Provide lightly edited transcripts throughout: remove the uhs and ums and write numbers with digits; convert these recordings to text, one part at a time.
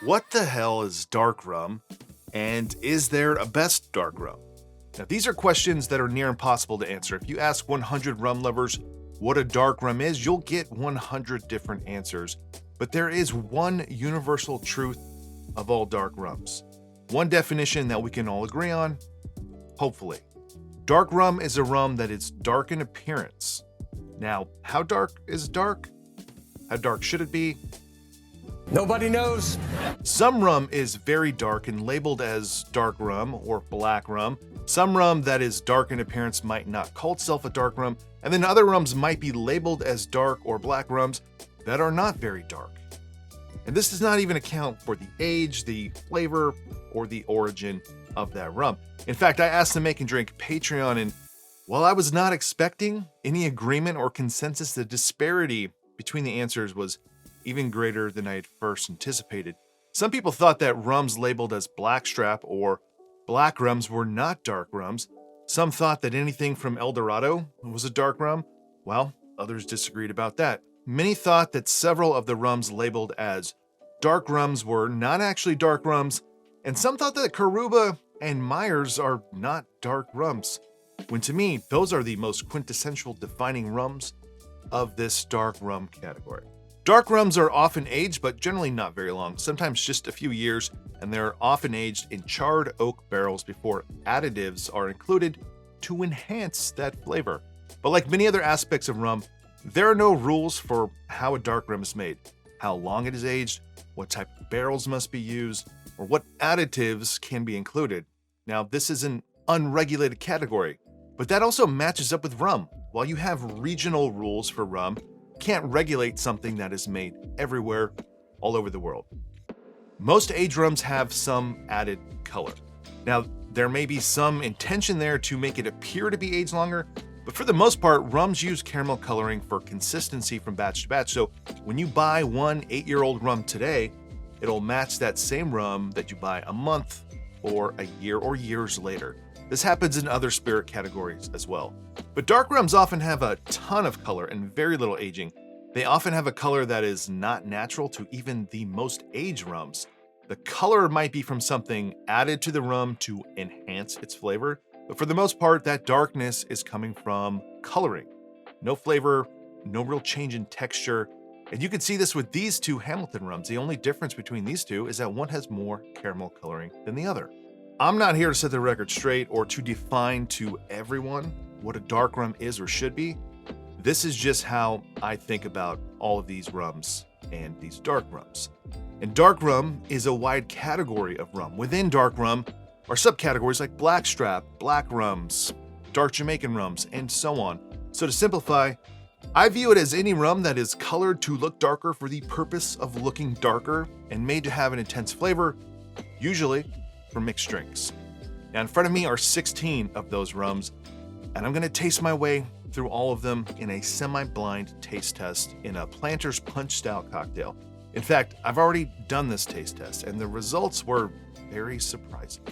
What the hell is dark rum? And is there a best dark rum? Now, these are questions that are near impossible to answer. If you ask 100 rum lovers what a dark rum is, you'll get 100 different answers. But there is one universal truth of all dark rums. One definition that we can all agree on, hopefully. Dark rum is a rum that is dark in appearance. Now, how dark is dark? How dark should it be? Nobody knows. Some rum is very dark and labeled as dark rum or black rum. Some rum that is dark in appearance might not call itself a dark rum, and then other rums might be labeled as dark or black rums that are not very dark. And this does not even account for the age, the flavor, or the origin of that rum. In fact, I asked the Make and Drink Patreon, and while I was not expecting any agreement or consensus, the disparity between the answers was even greater than I had first anticipated. Some people thought that rums labeled as blackstrap or black rums were not dark rums. Some thought that anything from El Dorado was a dark rum, while others disagreed about that. Many thought that several of the rums labeled as dark rums were not actually dark rums, and some thought that Karuba and Myers are not dark rums, when to me, those are the most quintessential defining rums of this dark rum category. Dark rums are often aged, but generally not very long, sometimes just a few years, and they're often aged in charred oak barrels before additives are included to enhance that flavor. But like many other aspects of rum, there are no rules for how a dark rum is made, how long it is aged, what type of barrels must be used, or what additives can be included. Now, this is an unregulated category, but that also matches up with rum. While you have regional rules for rum, can't regulate something that is made everywhere, all over the world. Most aged rums have some added color. Now, there may be some intention there to make it appear to be aged longer, but for the most part, rums use caramel coloring for consistency from batch to batch. So when you buy one 8-year-old rum today, it'll match that same rum that you buy a month or a year or years later. This happens in other spirit categories as well. But dark rums often have a ton of color and very little aging. They often have a color that is not natural to even the most aged rums. The color might be from something added to the rum to enhance its flavor, but for the most part, that darkness is coming from coloring. No flavor, no real change in texture. And you can see this with these two Hamilton rums. The only difference between these two is that one has more caramel coloring than the other. I'm not here to set the record straight or to define to everyone what a dark rum is or should be. This is just how I think about all of these rums and these dark rums. And dark rum is a wide category of rum. Within dark rum are subcategories like blackstrap, black rums, dark Jamaican rums, and so on. So to simplify, I view it as any rum that is colored to look darker for the purpose of looking darker and made to have an intense flavor, usually for mixed drinks. Now in front of me are 16 of those rums, and I'm gonna taste my way through all of them in a semi-blind taste test in a Planter's Punch style cocktail. In fact, I've already done this taste test, and the results were very surprising.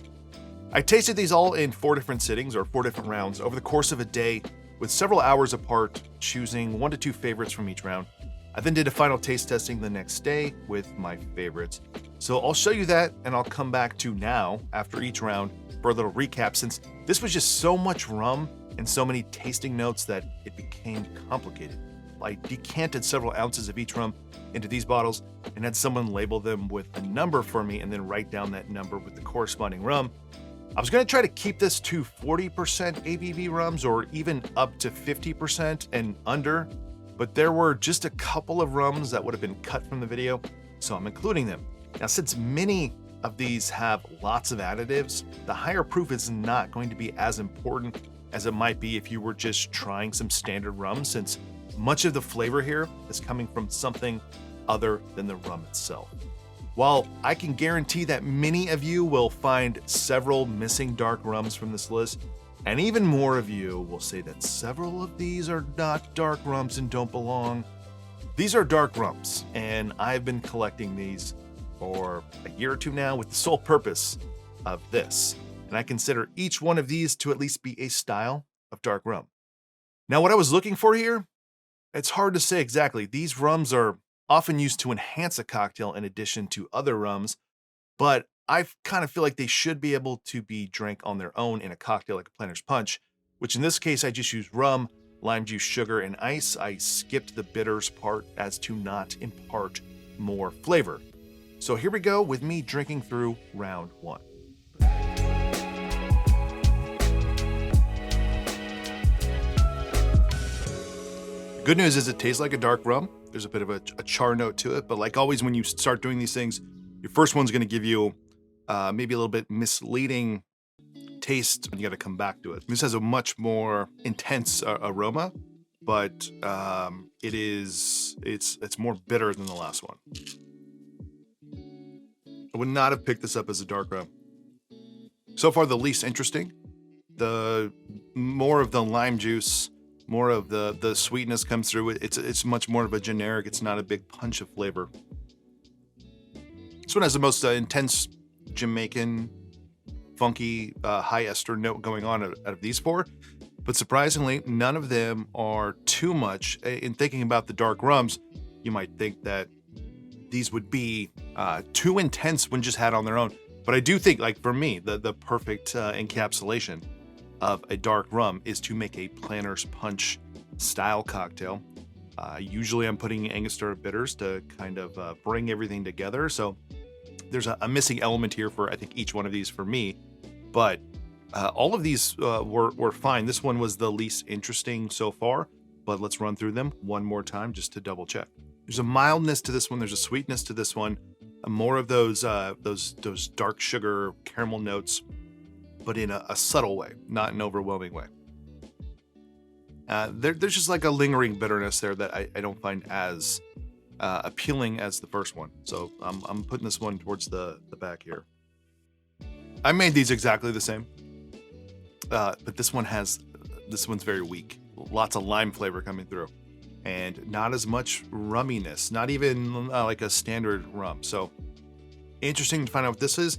I tasted these all in 4 different sittings or 4 different rounds over the course of a day, with several hours apart, choosing 1 to 2 favorites from each round. I then did a final taste testing the next day with my favorites. So I'll show you that, and I'll come back to now, after each round, for a little recap, since this was just so much rum and so many tasting notes that it became complicated. I decanted several ounces of each rum into these bottles and had someone label them with a number for me and then write down that number with the corresponding rum. I was going to try to keep this to 40% ABV rums or even up to 50% and under, but there were just a couple of rums that would have been cut from the video, so I'm including them. Now, since many of these have lots of additives, the higher proof is not going to be as important as it might be if you were just trying some standard rum, since much of the flavor here is coming from something other than the rum itself. While I can guarantee that many of you will find several missing dark rums from this list, and even more of you will say that several of these are not dark rums and don't belong. These are dark rums, and I've been collecting these for a year or two now with the sole purpose of this. And I consider each one of these to at least be a style of dark rum. Now, what I was looking for here, it's hard to say exactly. These rums are often used to enhance a cocktail in addition to other rums, but I kind of feel like they should be able to be drank on their own in a cocktail like a Planter's Punch, which in this case I just used rum, lime juice, sugar, and ice. I skipped the bitters part as to not impart more flavor. So here we go with me drinking through round one. Good news is it tastes like a dark rum. There's a bit of a char note to it, but like always when you start doing these things, your first one's going to give you maybe a little bit misleading taste, and you got to come back to it. This has a much more intense aroma, but it's more bitter than the last one. I would not have picked this up as a dark rum. So far, the least interesting. The more of the lime juice, more of the sweetness comes through. It's much more of a generic. It's not a big punch of flavor. This one has the most intense Jamaican, funky, high ester note going on out of these four. But surprisingly, none of them are too much. In thinking about the dark rums, you might think that these would be too intense when just had on their own. But I do think, like for me, the perfect encapsulation of a dark rum is to make a Planter's Punch style cocktail. Usually I'm putting Angostura bitters to kind of bring everything together. So there's a missing element here for, I think, each one of these for me. But all of these were fine. This one was the least interesting so far, but let's run through them one more time just to double check. There's a mildness to this one. There's a sweetness to this one. More of those dark sugar caramel notes, but in a subtle way, not an overwhelming way. There's just like a lingering bitterness there that I don't find as appealing as the first one. So I'm putting this one towards the back here. I made these exactly the same, but this one's very weak. Lots of lime flavor coming through, and not as much rumminess. Not even like a standard rum. So interesting to find out what this is.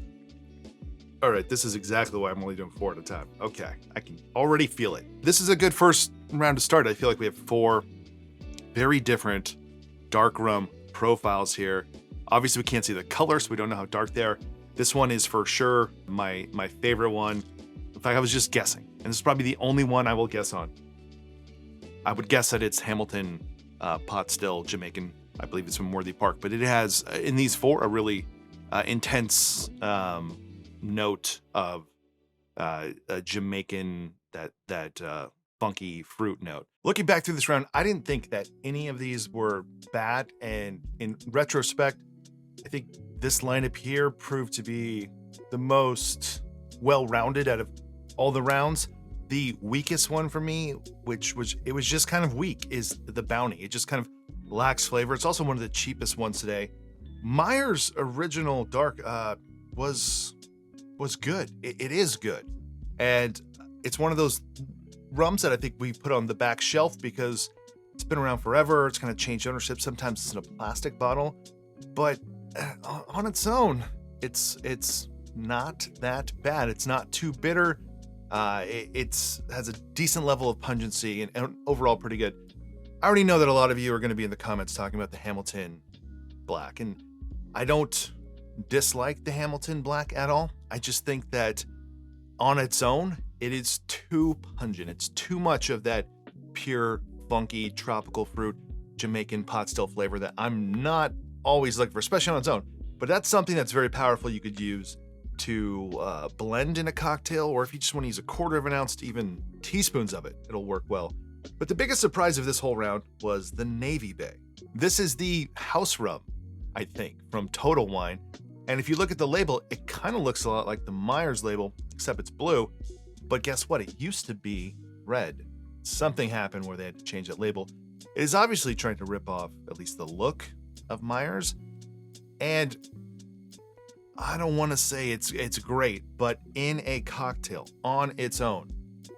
All right, this is exactly why I'm only doing 4 at a time. Okay, I can already feel it. This is a good first round to start. I feel like we have 4 very different dark rum profiles here. Obviously, we can't see the color, so we don't know how dark they are. This one is for sure my favorite one. In fact, I was just guessing, and this is probably the only one I will guess on. I would guess that it's Hamilton Pot Still Jamaican. I believe it's from Worthy Park, but it has, in these 4, a really intense note of a Jamaican, that funky fruit note. Looking back through this round, I didn't think that any of these were bad, and in retrospect, I think this lineup here proved to be the most well-rounded out of all the rounds. The weakest one for me, which was just kind of weak, is the Bounty. It just kind of lacks flavor. It's also one of the cheapest ones today. Myers' original dark was good. It is good, and it's one of those rums that I think we put on the back shelf because it's been around forever. It's kind of changed ownership. Sometimes it's in a plastic bottle, but on its own, it's not that bad. It's not too bitter. It has a decent level of pungency and overall pretty good. I already know that a lot of you are going to be in the comments talking about the Hamilton Black, and I don't dislike the Hamilton Black at all. I just think that on its own, it is too pungent. It's too much of that pure, funky, tropical fruit, Jamaican pot still flavor that I'm not always looking for, especially on its own. But that's something that's very powerful you could use to blend in a cocktail, or if you just want to use a 1/4 of an ounce to even teaspoons of it, it'll work well. But the biggest surprise of this whole round was the Navy Bay. This is the house rum, I think, from Total Wine. And if you look at the label, it kind of looks a lot like the Myers label, except it's blue. But guess what? It used to be red. Something happened where they had to change that label. It is obviously trying to rip off at least the look of Myers. And I don't want to say it's great, but in a cocktail on its own,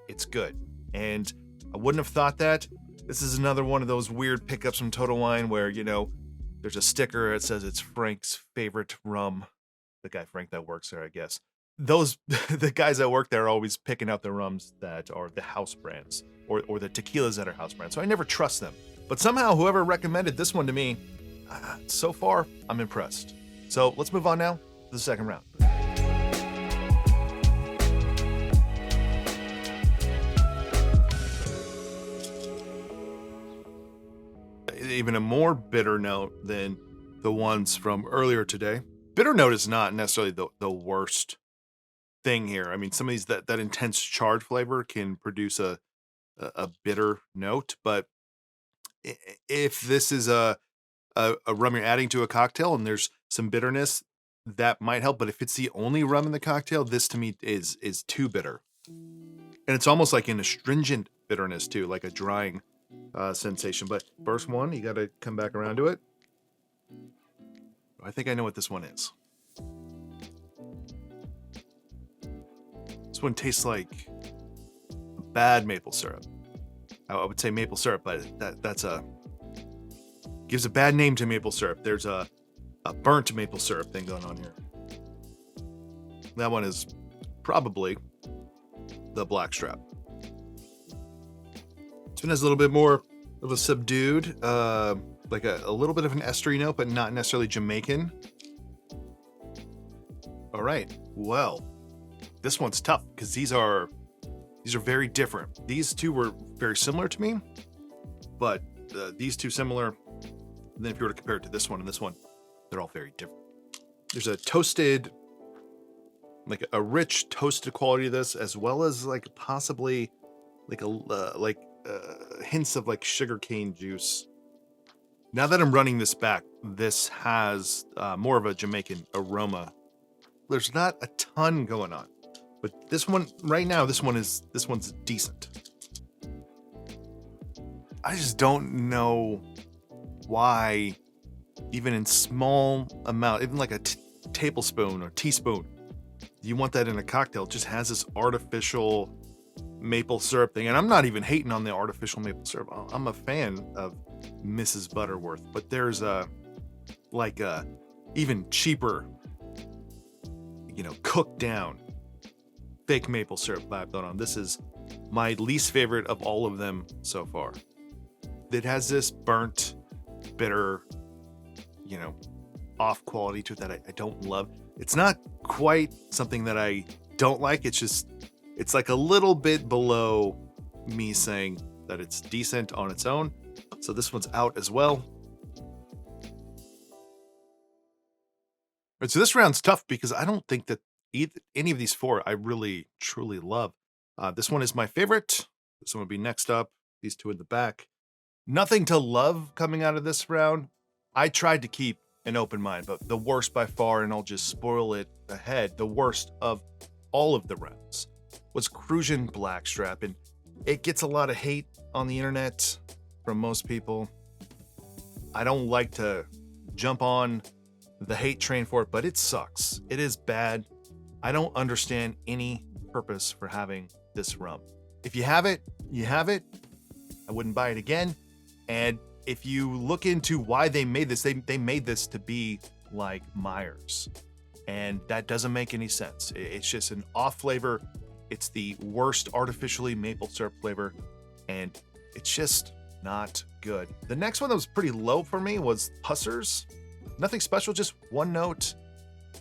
it's good. And I wouldn't have thought that. This is another one of those weird pickups from Total Wine where, you know, there's a sticker that says it's Frank's favorite rum. The guy Frank that works there, I guess. The guys that work there are always picking out the rums that are the house brands or the tequilas that are house brands. So I never trust them. But somehow whoever recommended this one to me, So far, I'm impressed. So let's move on now to the second round. Even a more bitter note than the ones from earlier today. Bitter note is not necessarily the worst thing here. I mean, some of these that intense charred flavor can produce a bitter note, but if this is a rum you're adding to a cocktail and there's some bitterness, that might help. But if it's the only rum in the cocktail, this to me is too bitter, and it's almost like an astringent bitterness too, like a drying sensation. But first one, you got to come back around to it. I think I know what this one is. This one tastes like bad maple syrup. I would say maple syrup, but that's gives a bad name to maple syrup. There's a burnt maple syrup thing going on here. That one is probably the blackstrap. This one has a little bit more of a subdued, like a little bit of an estery note, but not necessarily Jamaican. All right, well, this one's tough because these are very different. These two were very similar to me, but these two similar. And then if you were to compare it to this one and this one, they're all very different. There's a toasted, like a rich toasted quality to this, as well as like possibly like hints of like sugarcane juice. Now that I'm running this back, this has more of a Jamaican aroma. There's not a ton going on, but this one right now, this one's decent. I just don't know why, even in small amount, even like a tablespoon or teaspoon, you want that in a cocktail. It just has this artificial maple syrup thing. And I'm not even hating on the artificial maple syrup. I'm a fan of Mrs. Butterworth, but there's a even cheaper, cooked down fake maple syrup vibe going on. This is my least favorite of all of them so far. It has this burnt, bitter, off quality to it that I don't love. It's not quite something that I don't like. It's like a little bit below me saying that it's decent on its own. So this one's out as well. All right, so this round's tough because I don't think that any of these four I really truly love. This one is my favorite. This one would be next up. These two in the back. Nothing to love coming out of this round. I tried to keep an open mind, but the worst by far, and I'll just spoil it ahead, the worst of all of the rounds was Crucian Blackstrap, and it gets a lot of hate on the internet from most people. I don't like to jump on the hate train for it, but it sucks. It is bad. I don't understand any purpose for having this rum. If you have it, you have it. I wouldn't buy it again. And if you look into why they made this, they made this to be like Myers. And that doesn't make any sense. It's just an off flavor. It's the worst artificially maple syrup flavor. And it's just not good. The next one that was pretty low for me was Husser's. Nothing special, just one note,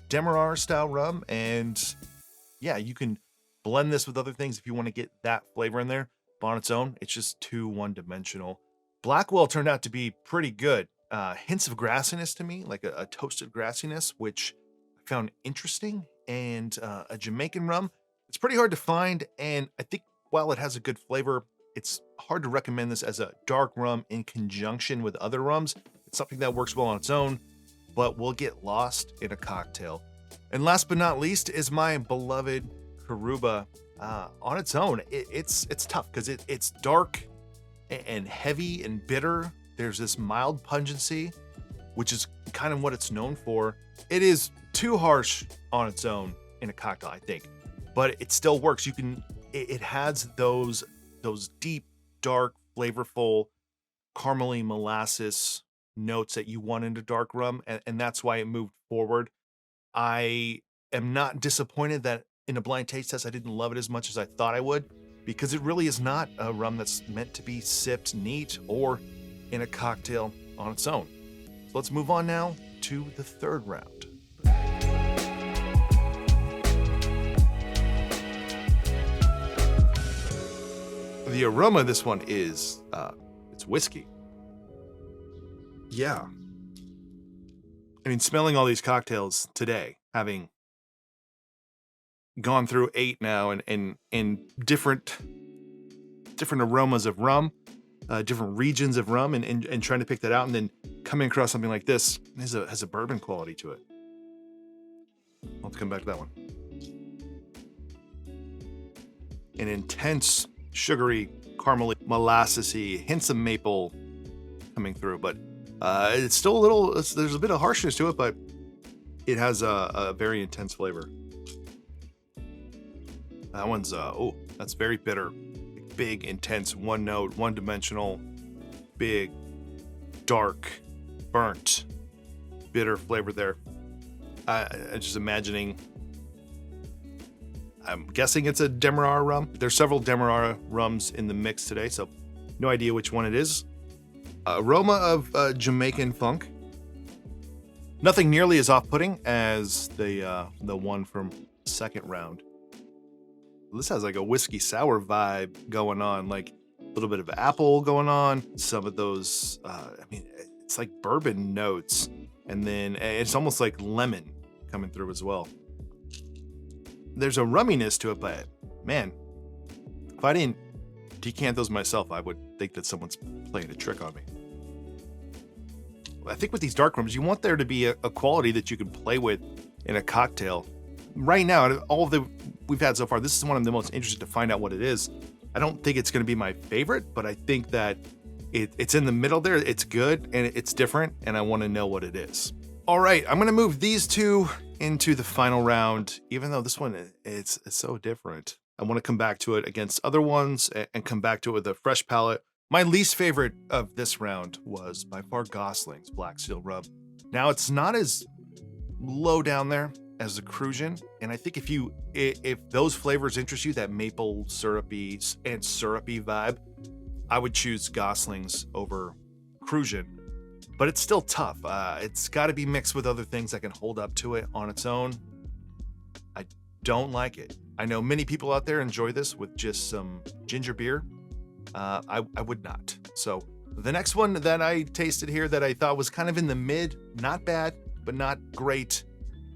Demerara style rum. And yeah, you can blend this with other things if you want to get that flavor in there. But on its own, it's just too one-dimensional. Blackwell turned out to be pretty good. Hints of grassiness to me, like a toasted grassiness, which I found interesting. And a Jamaican rum, it's pretty hard to find. And I think while it has a good flavor, it's hard to recommend this as a dark rum in conjunction with other rums. It's something that works well on its own, but will get lost in a cocktail. And last but not least is my beloved Karuba. On its own, it's tough because it's dark and heavy and bitter. There's this mild pungency, which is kind of what it's known for. It is too harsh on its own in a cocktail, I think, but it still works. It has those deep, dark, flavorful, caramely molasses notes that you want in a dark rum, and that's why it moved forward. I am not disappointed that in a blind taste test I didn't love it as much as I thought I would, because it really is not a rum that's meant to be sipped neat or in a cocktail on its own. So let's move on now to the third round. The aroma of this one is, it's whiskey. Yeah. I mean, smelling all these cocktails today, having gone through 8 now and different aromas of rum, different regions of rum, and trying to pick that out, and then coming across something like this has a bourbon quality to it. I'll have to come back to that one. An intense, sugary, caramely, molassesy, hints of maple coming through, but it's still a little, there's a bit of harshness to it, but it has a very intense flavor. That one's, that's very bitter. Big, intense, one note, one-dimensional, big, dark, burnt, bitter flavor there. I'm just imagining, I'm guessing it's a Demerara rum. There's several Demerara rums in the mix today, so no idea which one it is. Aroma of Jamaican funk. Nothing nearly as off-putting as the one from the second round. This has like a whiskey sour vibe going on, like a little bit of apple going on. Some of those, it's like bourbon notes, and then it's almost like lemon coming through as well. There's a rumminess to it, but man, if I didn't decant those myself, I would think that someone's playing a trick on me. I think with these dark rums, you want there to be a quality that you can play with in a cocktail. Right now, out of all of the we've had so far, this is one I'm the most interested to find out what it is. I don't think it's going to be my favorite, but I think that it's in the middle there. It's good and it's different, and I want to know what it is. All right, I'm going to move these two into the final round, even though this one it's so different. I want to come back to it against other ones and come back to it with a fresh palate. My least favorite of this round was by far Gosling's Black Seal Rum. Now, it's not as low down there as the Crucian, and I think if those flavors interest you, that maple syrupy vibe, I would choose Gosling's over Crucian. But it's still tough. It's got to be mixed with other things that can hold up to it on its own. I don't like it. I know many people out there enjoy this with just some ginger beer. I would not. So the next one that I tasted here that I thought was kind of in the mid, not bad, but not great,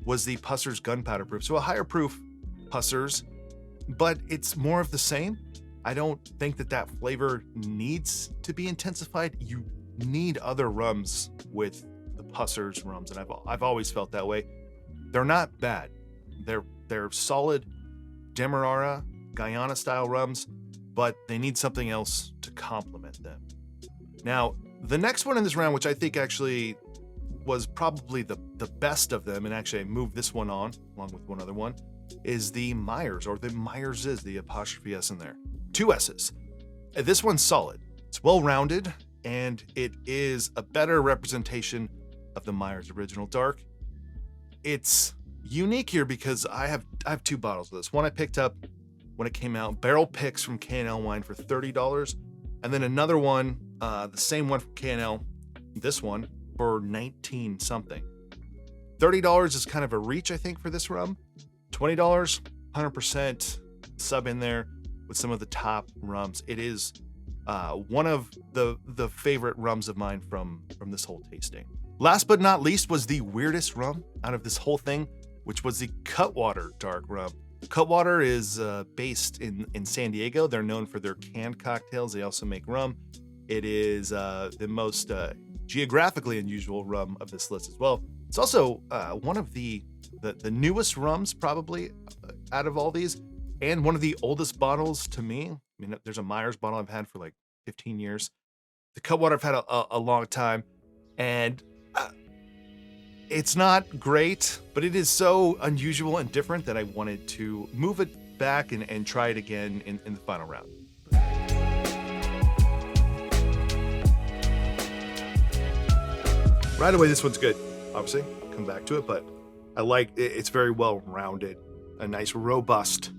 was the Pusser's Gunpowder Proof. So a higher proof Pusser's, but it's more of the same. I don't think that flavor needs to be intensified. You need other rums with the Pusser's rums, and I've always felt that way. They're not bad. They're solid Demerara, Guyana style rums, but they need something else to complement them. Now, the next one in this round, which I think actually was probably the best of them, and actually I moved this one on along with one other one, is the Myers, or the Myers is the apostrophe S in there. 2 S's. This one's solid. It's well-rounded, and it is a better representation of the Myers Original Dark. It's unique here because I have 2 bottles of this. One I picked up when it came out, barrel picks from K&L Wine for $30, and then another one, the same one from K&L, this one, for 19 something. $30 is kind of a reach, I think, for this rum. $20, 100% sub in there with some of the top rums. It is one of the favorite rums of mine from this whole tasting. Last but not least was the weirdest rum out of this whole thing, which was the Cutwater Dark Rum. Cutwater is based in San Diego. They're known for their canned cocktails. They also make rum. It is the most geographically unusual rum of this list as well. It's also one of the newest rums probably out of all these, and one of the oldest bottles to me. I mean, there's a Myers bottle I've had for like 15 years. The Cutwater I've had a long time, and it's not great, but it is so unusual and different that I wanted to move it back and try it again in the final round. Right away, this one's good. Obviously, come back to it, but I like it. It's very well rounded, a nice robust.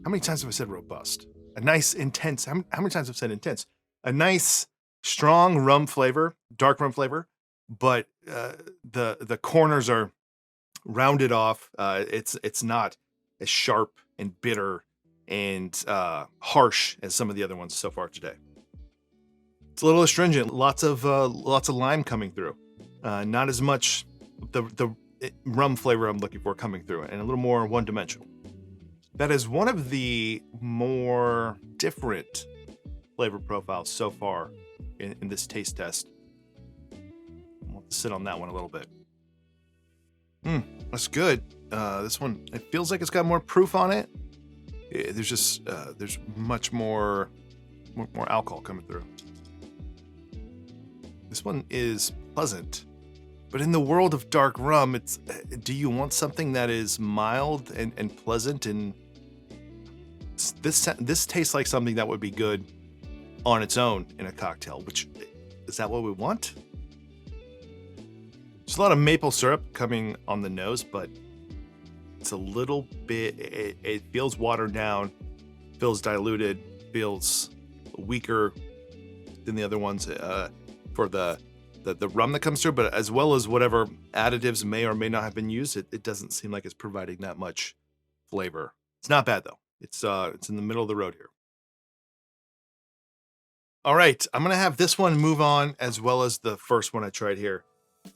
How many times have I said robust? A nice intense. How many times have I said intense? A nice strong rum flavor, dark rum flavor, but the corners are rounded off. It's not as sharp and bitter and harsh as some of the other ones so far today. It's a little astringent. Lots of lime coming through. Not as much the rum flavor I'm looking for coming through, and a little more one-dimensional. That is one of the more different flavor profiles so far in this taste test. We'll sit on that one a little bit. That's good. This one, it feels like it's got more proof on it. There's just there's much more alcohol coming through. This one is pleasant, but in the world of dark rum, it's do you want something that is mild and pleasant? And this tastes like something that would be good on its own in a cocktail. Which is that what we want? There's a lot of maple syrup coming on the nose, but it's a little bit, it feels watered down, feels diluted, feels weaker than the other ones for the rum that comes through, but as well as whatever additives may or may not have been used, it doesn't seem like it's providing that much flavor. It's not bad though. It's in the middle of the road here. All right, I'm gonna have this one move on as well as the first one I tried here.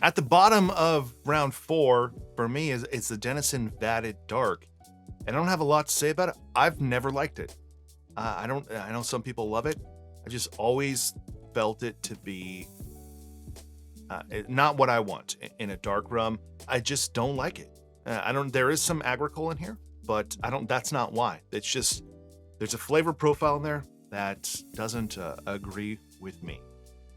At the bottom of round 4 for me is the Denison Vatted Dark, and I don't have a lot to say about it. I've never liked it. I know some people love it. I just always felt it to be not what I want in a dark rum. I just don't like it. There is some agricole in here, but that's not why. It's just, there's a flavor profile in there that doesn't agree with me.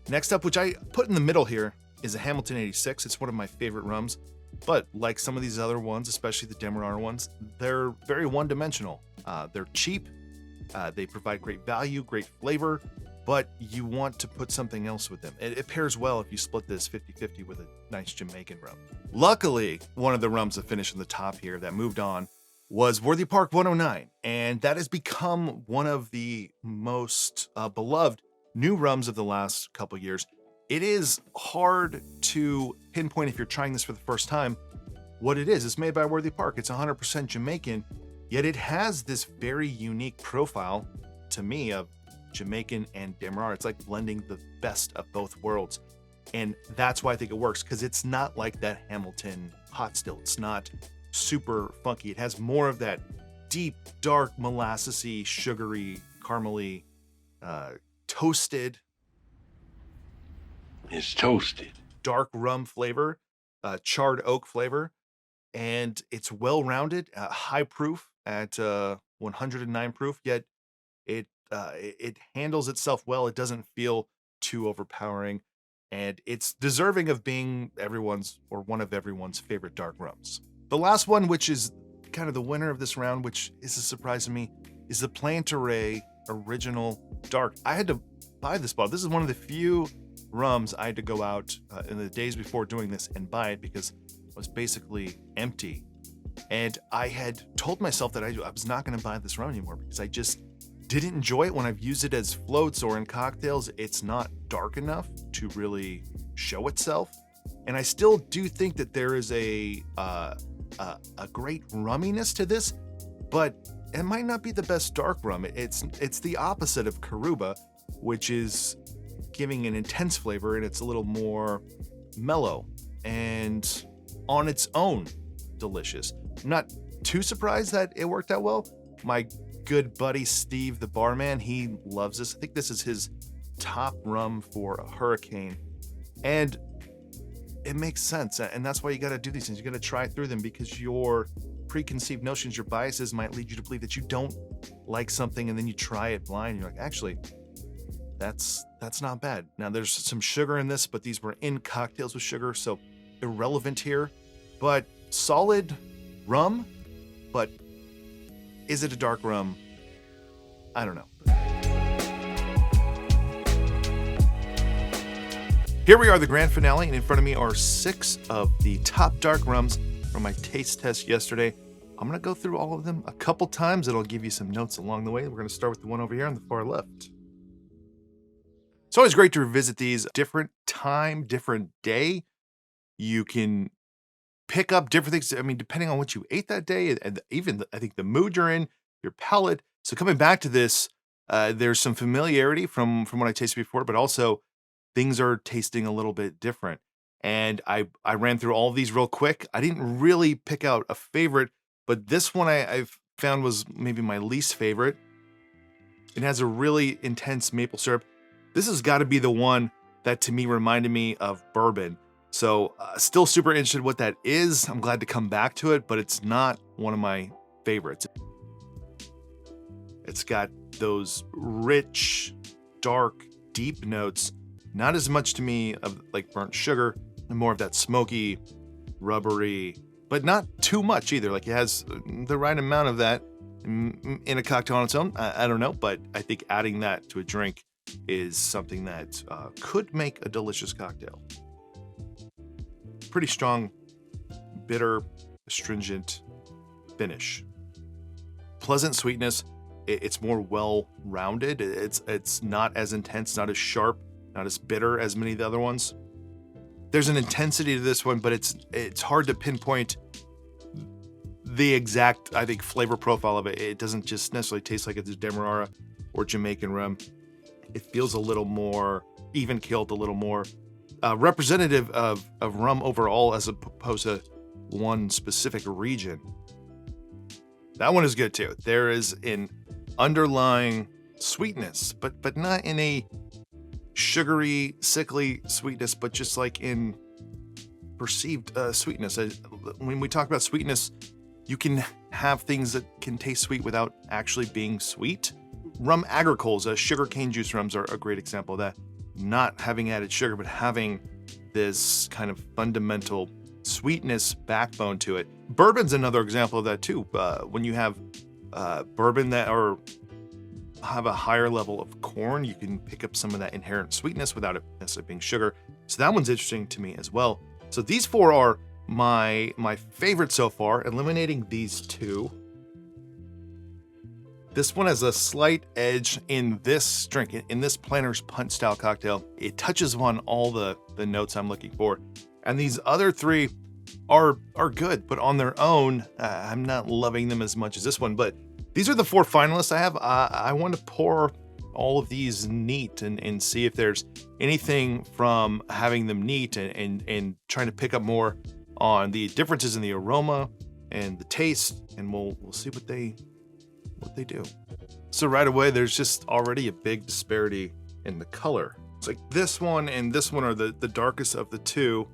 Next up, which I put in the middle here, is a Hamilton 86. It's one of my favorite rums, but like some of these other ones, especially the Demerara ones, they're very one-dimensional. They're cheap, they provide great value, great flavor, but you want to put something else with them. It pairs well if you split this 50-50 with a nice Jamaican rum. Luckily, one of the rums that finished in the top here that moved on was Worthy Park 109, and that has become one of the most beloved new rums of the last couple years. It is hard to pinpoint if you're trying this for the first time what it is. It's made by Worthy Park. It's 100% Jamaican, yet it has this very unique profile to me of Jamaican and Demerara. It's like blending the best of both worlds. And that's why I think it works, because it's not like that Hamilton hot still. It's not super funky. It has more of that deep, dark, molassesy, sugary, caramely, toasted. It's toasted. Dark rum flavor, charred oak flavor, and it's well-rounded, high proof at 109 proof, yet it handles itself well. It doesn't feel too overpowering, and it's deserving of being one of everyone's favorite dark rums. The last one, which is kind of the winner of this round, which is a surprise to me, is the Plantaray Original Dark. I had to buy this bottle. This is one of the few rums I had to go out in the days before doing this and buy it because it was basically empty. And I had told myself that I was not going to buy this rum anymore because I just didn't enjoy it when I've used it as floats or in cocktails. It's not dark enough to really show itself. And I still do think that there is a great rumminess to this, but it might not be the best dark rum. It's the opposite of Karuba, which is giving an intense flavor, and it's a little more mellow and on its own delicious. I'm not too surprised that it worked out well. My good buddy Steve, the barman, he loves this. I think this is his top rum for a hurricane, and it makes sense. And that's why you got to do these things. You got to try through them, because your preconceived notions, your biases might lead you to believe that you don't like something, and then you try it blind and you're like, actually, that's not bad. Now there's some sugar in this, but these were in cocktails with sugar, so irrelevant here. But solid rum, but is it a dark rum? I don't know. Here we are, the grand finale, and in front of me are 6 of the top dark rums from my taste test yesterday. I'm going to go through all of them a couple times. It'll give you some notes along the way. We're going to start with the one over here on the far left. It's always great to revisit these. Different time, different day. You can pick up different things. I mean, depending on what you ate that day, and even I think the mood you're in, your palate. So coming back to this, there's some familiarity from what I tasted before, but also things are tasting a little bit different. And I ran through all of these real quick. I didn't really pick out a favorite, but this one I've found was maybe my least favorite. It has a really intense maple syrup. This has got to be the one that to me reminded me of bourbon. So still super interested what that is. I'm glad to come back to it, but it's not one of my favorites. It's got those rich, dark, deep notes. Not as much to me of like burnt sugar, and more of that smoky, rubbery, but not too much either. Like it has the right amount of that in a cocktail on its own. I don't know, but I think adding that to a drink is something that could make a delicious cocktail. Pretty strong, bitter, astringent finish. Pleasant sweetness. It's more well-rounded. It's not as intense, not as sharp, not as bitter as many of the other ones. There's an intensity to this one, but it's hard to pinpoint the exact, I think, flavor profile of it. It doesn't just necessarily taste like it's a Demerara or Jamaican rum. It feels a little more even-keeled, a little more representative of rum overall as opposed to one specific region. That one is good too. There is an underlying sweetness, but not in a sugary, sickly sweetness, but just like in perceived sweetness. When we talk about sweetness, you can have things that can taste sweet without actually being sweet. Rum agricoles, sugarcane juice rums are a great example of that. Not having added sugar, but having this kind of fundamental sweetness backbone to it. Bourbon's another example of that too. When you have bourbon that have a higher level of corn, you can pick up some of that inherent sweetness without it necessarily being sugar. So that one's interesting to me as well. So these four are my favorite so far, eliminating these two. This one has a slight edge in this drink, in this Planter's Punch style cocktail. It touches on all the notes I'm looking for. And these other three are good, but on their own, I'm not loving them as much as this one. But these are the four finalists I have. I want to pour all of these neat and see if there's anything from having them neat and trying to pick up more on the differences in the aroma and the taste, and we'll see what they do. So right away, there's just already a big disparity in the color. It's like this one and this one are the darkest of the two.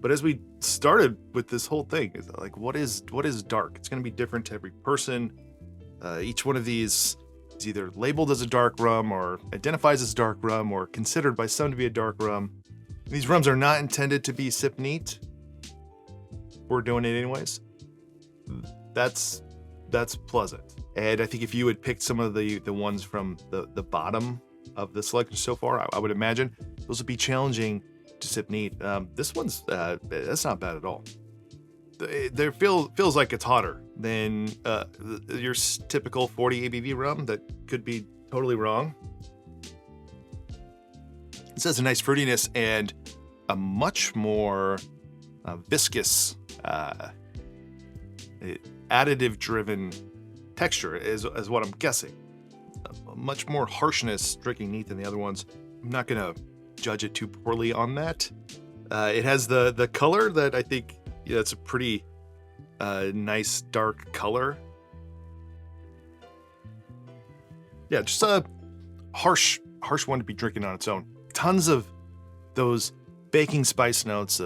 But as we started with this whole thing, it's like, what is dark? It's going to be different to every person. Each one of these is either labeled as a dark rum or identifies as dark rum or considered by some to be a dark rum. These rums are not intended to be sip neat. We're doing it anyways. That's pleasant. And I think if you had picked some of the ones from the bottom of the selection so far, I would imagine those would be challenging to sip neat. This one's that's not bad at all. There feels like it's hotter than your typical 40 ABV rum. That could be totally wrong. This has a nice fruitiness and a much more viscous, additive-driven texture is what I'm guessing. Much more harshness drinking neat than the other ones. I'm not gonna judge it too poorly on that. It has the color that I think it's a pretty nice dark color. Yeah, just a harsh one to be drinking on its own. Tons of those baking spice notes,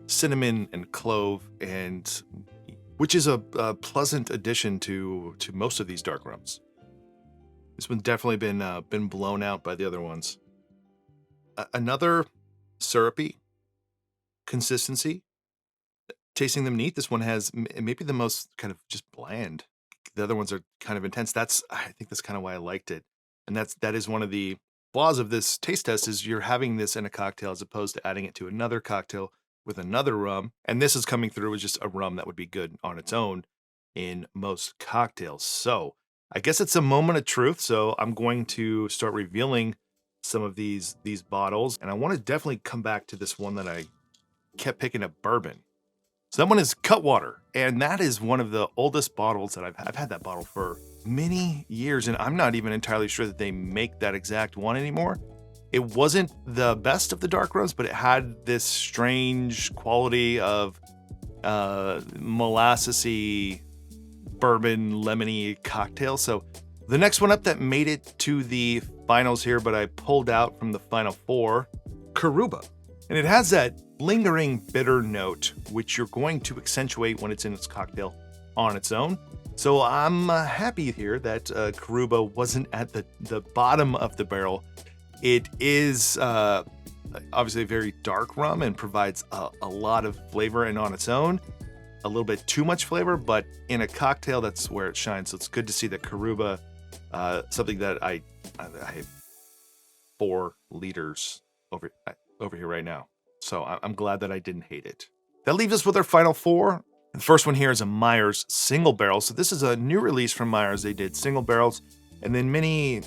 cinnamon and clove, and which is a pleasant addition to most of these dark rums. This one's definitely been blown out by the other ones. Another syrupy consistency. Tasting them neat, this one has maybe the most kind of just bland. The other ones are kind of intense. I think that's kind of why I liked it. And that is one of the flaws of this taste test is you're having this in a cocktail as opposed to adding it to another cocktail with another rum. And this is coming through as just a rum that would be good on its own in most cocktails. So I guess it's a moment of truth. So I'm going to start revealing some of these bottles. And I want to definitely come back to this one that I kept picking up bourbon. So that one is Cutwater, and that is one of the oldest bottles that I've had that bottle for many years, and I'm not even entirely sure that they make that exact one anymore. It wasn't the best of the dark rums, but it had this strange quality of molassesy, bourbon, lemony cocktail. So the next one up that made it to the finals here, but I pulled out from the final four, Karuba. And it has that lingering bitter note, which you're going to accentuate when it's in its cocktail on its own. So I'm happy here that Karuba wasn't at the bottom of the barrel. It is obviously a very dark rum and provides a lot of flavor, and on its own, a little bit too much flavor, but in a cocktail, that's where it shines. So it's good to see that Karuba, something that I have 4 liters over here right now. So I'm glad that I didn't hate it. That leaves us with our final 4. The first one here is a Myers single barrel. So this is a new release from Myers. They did single barrels, and then many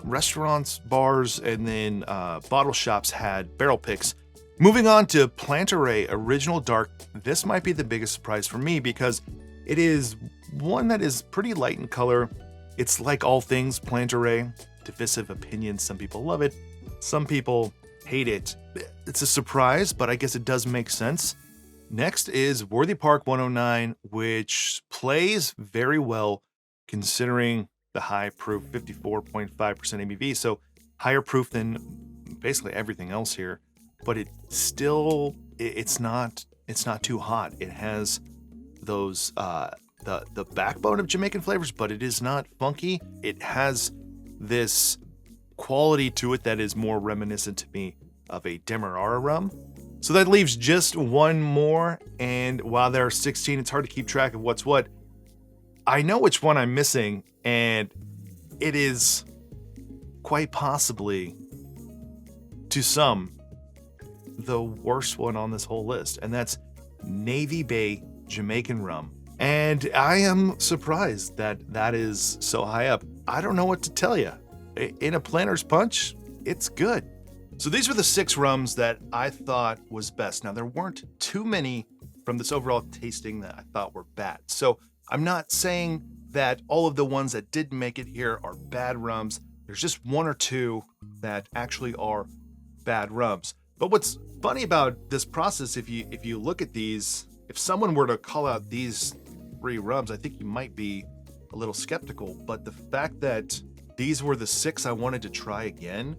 restaurants, bars, and then bottle shops had barrel picks. Moving on to Plantaray Original Dark. This might be the biggest surprise for me because it is one that is pretty light in color. It's like all things Plantaray, divisive opinions. Some people love it, some people hate it. It's a surprise, but I guess it does make sense. Next is Worthy Park 109, which plays very well considering the high proof 54.5% ABV. So higher proof than basically everything else here, but it still, it's not too hot. It has those, the backbone of Jamaican flavors, but it is not funky. It has this quality to it that is more reminiscent to me of a Demerara rum. So that leaves just one more, and while there are 16, it's hard to keep track of what's what. I know which one I'm missing, and it is quite possibly, to some, the worst one on this whole list, and that's Navy Bay Jamaican rum. And I am surprised that that is so high up. I don't know what to tell you. In a Planter's Punch, it's good. So these were the 6 rums that I thought was best. Now, there weren't too many from this overall tasting that I thought were bad. So I'm not saying that all of the ones that didn't make it here are bad rums. There's just 1 or 2 that actually are bad rums. But what's funny about this process, if you look at these, if someone were to call out these 3 rums, I think you might be a little skeptical. But the fact that these were the 6 I wanted to try again,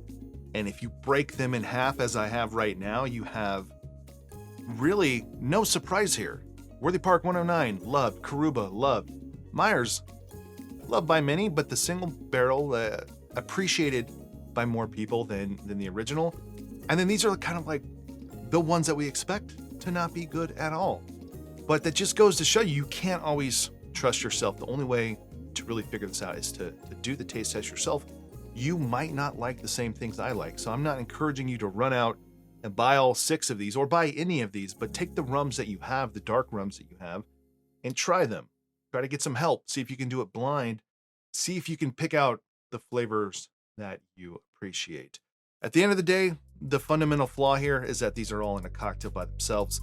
and if you break them in half as I have right now, you have really no surprise here. Worthy Park 109, loved. Karuba, loved. Myers, loved by many, but the single barrel, appreciated by more people than the original. And then these are kind of like the ones that we expect to not be good at all. But that just goes to show you can't always trust yourself. The only way to really figure this out is to do the taste test yourself. You might not like the same things I like. So I'm not encouraging you to run out and buy all 6 of these or buy any of these, but take the rums that you have, the dark rums that you have, and try them. Try to get some help. See if you can do it blind. See if you can pick out the flavors that you appreciate. At the end of the day, the fundamental flaw here is that these are all in a cocktail by themselves,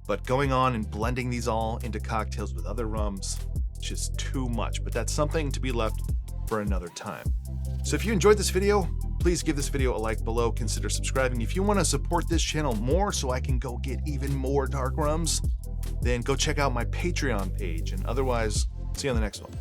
but going on and blending these all into cocktails with other rums, just too much. But that's something to be left for another time. So if you enjoyed this video, please give this video a like below. Consider subscribing. If you want to support this channel more so I can go get even more dark rums, then go check out my Patreon page. And otherwise, see you on the next one.